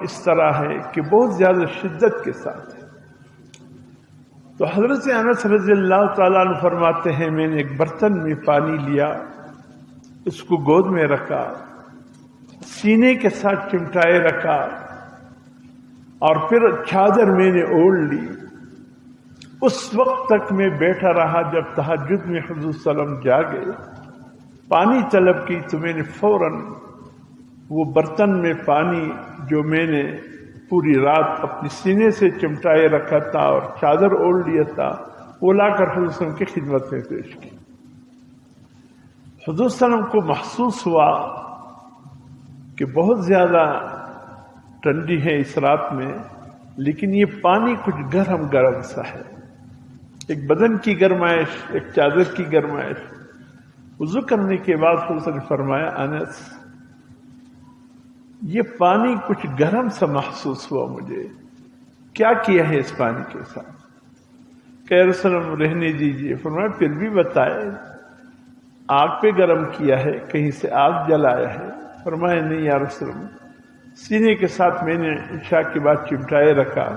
اس طرح ہے کہ بہت زیادہ شدت کے ساتھ ہے۔ تو حضرت انس رضی اللہ تعالیٰ عنہ فرماتے ہیں میں نے ایک برتن میں پانی لیا، اس کو گود میں رکھا، سینے کے ساتھ چمٹائے رکھا اور پھر چادر میں نے اوڑھ لی۔ اس وقت تک میں بیٹھا رہا جب تہجد میں حضور صلی اللہ علیہ وسلم جاگے، پانی طلب کی تو میں نے فوراً وہ برتن میں پانی جو میں نے پوری رات اپنے سینے سے چمٹائے رکھا تھا اور چادر اوڑھ لیا تھا وہ لا کر حضور صلی اللہ علیہ وسلم کی خدمت میں پیش کی۔ حضور صلی اللہ علیہ وسلم کو محسوس ہوا کہ بہت زیادہ ٹھنڈی ہے اس رات میں، لیکن یہ پانی کچھ گرم گرم سا ہے، ایک بدن کی گرمائش، ایک چادر کی گرمائش۔ وضو کرنے کے بعد حضور صلی اللہ علیہ وسلم نے فرمایا انس یہ پانی کچھ گرم سا محسوس ہوا مجھے، کیا کیا ہے اس پانی کے ساتھ؟ کہ رسول اللہ رہنے دیجیے۔ فرمایا پھر بھی بتائے، آگ پہ گرم کیا ہے، کہیں سے آگ جلایا ہے؟ فرمایا نہیں یا رسول اللہ، سینے کے ساتھ میں نے عشاء کے بعد چمٹائے رکھا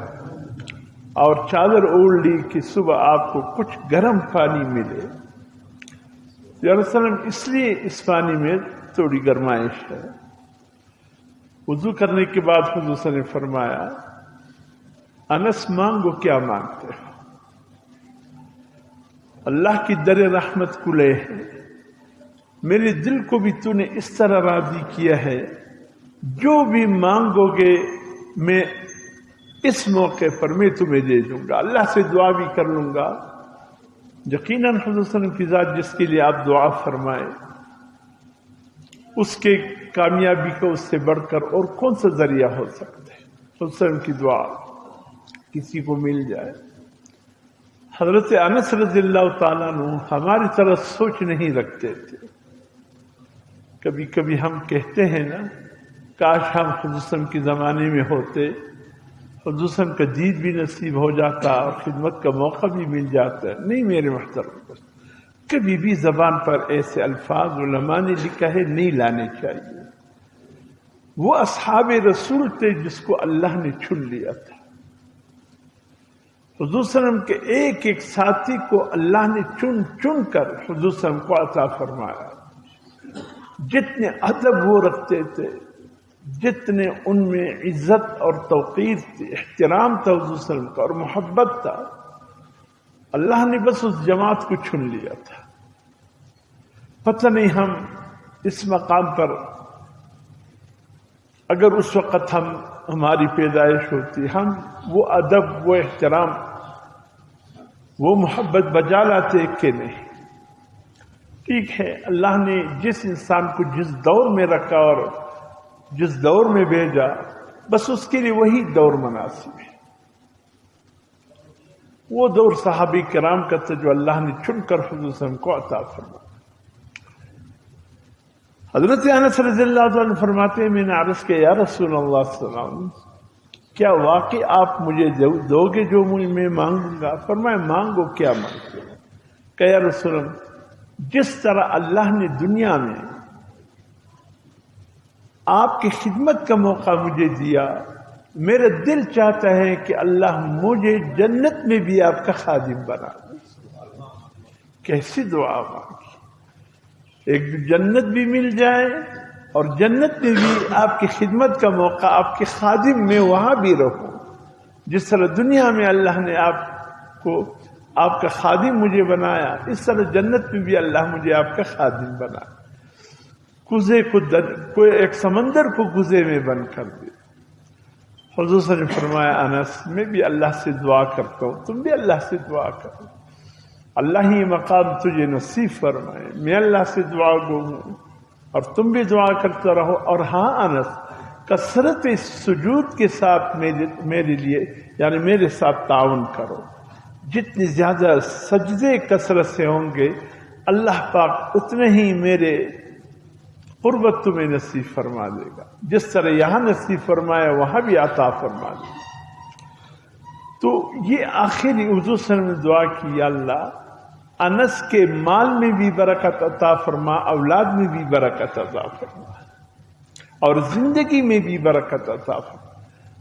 اور چادر اوڑھ لی کہ صبح آپ کو کچھ گرم پانی ملے۔ یا رسول اللہ اس لیے اس پانی میں تھوڑی گرمائش ہے۔ وضو کرنے کے بعد حضور صلی اللہ علیہ وسلم نے فرمایا انس مانگو کیا مانگتے ہو، اللہ کی در رحمت کھلے ہے، میرے دل کو بھی تو نے اس طرح راضی کیا ہے، جو بھی مانگو گے میں اس موقع پر میں تمہیں دے دوں گا، اللہ سے دعا بھی کر لوں گا۔ یقیناً حضور صلی اللہ علیہ وسلم کی ذات جس کے لیے آپ دعا فرمائے اس کے کامیابی کا اس سے بڑھ کر اور کون سا ذریعہ ہو سکتا ہے؟ حضور صلی اللہ علیہ وسلم کی دعا کسی کو مل جائے۔ حضرت انس رضی اللہ تعالیٰ عنہ ہماری طرح سوچ نہیں رکھتے تھے۔ کبھی کبھی ہم کہتے ہیں نا کاش ہم حضور صلی اللہ علیہ وسلم کے زمانے میں ہوتے، حضور صلی اللہ علیہ وسلم کا دید بھی نصیب ہو جاتا اور خدمت کا موقع بھی مل جاتا ہے۔ نہیں میرے محترم، کبھی بھی زبان پر ایسے الفاظ علماء نے لکھا ہے نہیں لانے چاہیے۔ وہ اصحاب رسول تھے جس کو اللہ نے چن لیا تھا۔ حضور صلی اللہ علیہ وسلم کے ایک ایک ساتھی کو اللہ نے چن چن کر حضور صلی اللہ علیہ وسلم کو عطا فرمایا۔ جتنے ادب وہ رکھتے تھے، جتنے ان میں عزت اور توقیر تھی، احترام تھا حضور صلی اللہ علیہ وسلم کا اور محبت تھا، اللہ نے بس اس جماعت کو چن لیا تھا۔ پتہ نہیں ہم اس مقام پر اگر اس وقت ہماری پیدائش ہوتی، ہم وہ ادب، وہ احترام، وہ محبت بجا لاتے کہ نہیں؟ ٹھیک ہے، اللہ نے جس انسان کو جس دور میں رکھا اور جس دور میں بھیجا بس اس کے لیے وہی دور مناسب ہے۔ وہ دور صحابہ کرام کا تھا جو اللہ نے چن کر حضور صلی اللہ علیہ وسلم کو عطا فرمایا۔ حضرت انس رضی اللہ عنہ فرماتے ہیں میں نے عرض کیا یا رسول اللہ صلی اللہ علیہ وسلم کیا واقعی آپ مجھے دو گے جو میں مانگوں گا؟ فرمایا مانگو کیا مانگتے ہیں؟ کہ یا رسول اللہ جس طرح اللہ نے دنیا میں آپ کی خدمت کا موقع مجھے دیا، میرا دل چاہتا ہے کہ اللہ مجھے جنت میں بھی آپ کا خادم بنا دے۔ کیسی دعا مانگی! ایک جنت بھی مل جائے اور جنت میں بھی آپ کی خدمت کا موقع، آپ کے خادم میں وہاں بھی رہوں۔ جس طرح دنیا میں اللہ نے آپ کا خادم مجھے بنایا، اس طرح جنت میں بھی اللہ مجھے آپ کا خادم بنا، کوئی ایک سمندر کو کوزے میں بند کر دے۔ حضور صلی اللہ علیہ وسلم نے فرمایا انس میں بھی اللہ سے دعا کرتا ہوں، تم بھی اللہ سے دعا کرو، اللہ ہی مقام تجھے نصیب فرمائے۔ میں اللہ سے دعا گو ہوں اور تم بھی دعا کرتا رہو۔ اور ہاں انس کثرت سجود کے ساتھ میرے لیے یعنی میرے ساتھ تعاون کرو، جتنی زیادہ سجدے کثرت سے ہوں گے اللہ پاک اتنے ہی میرے قربت تمہیں نصیب فرما دے گا، جس طرح یہاں نصیب فرمایا وہاں بھی عطا فرما دے گا۔ تو یہ آخری حضور صلی اللہ علیہ وسلم نے دعا کی یا اللہ انس کے مال میں بھی برکت عطا فرما، اولاد میں بھی برکت عطا فرما اور زندگی میں بھی برکت عطا فرما۔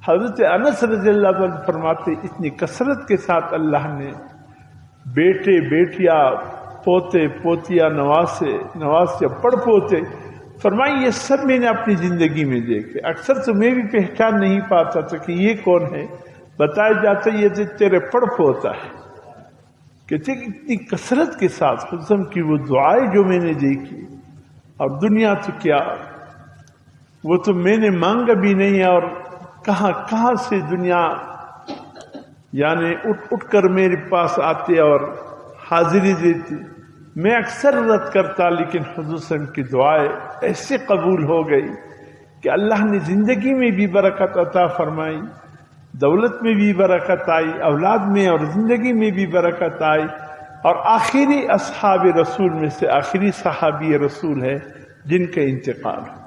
حضرت انس رضی اللہ عنہ فرماتے اتنی کثرت کے ساتھ اللہ نے بیٹے بیٹیاں پوتے پوتیا نواسے پڑ پوتے فرمائی یہ سب میں نے اپنی زندگی میں دیکھے. اکثر تو میں بھی پہچان نہیں پاتا تھا کہ یہ کون ہے، بتایا جاتا یہ تو تیرے پڑ پوتا ہے. کہتے کہ اتنی کثرت کے ساتھ حضرت کی وہ دعائیں جو میں نے دیکھی، اور دنیا تو کیا، وہ تو میں نے مانگا بھی نہیں، اور کہاں کہاں سے دنیا یعنی اٹھ کر میرے پاس آتے اور حاضری دیتی. میں اکثر رد کرتا، لیکن حضور صلی اللہ علیہ وسلم کی دعائیں ایسے قبول ہو گئی کہ اللہ نے زندگی میں بھی برکت عطا فرمائی، دولت میں بھی برکت آئی، اولاد میں اور زندگی میں بھی برکت آئی. اور آخری اصحاب رسول میں سے آخری صحابی رسول ہے جن کا انتقال ہو.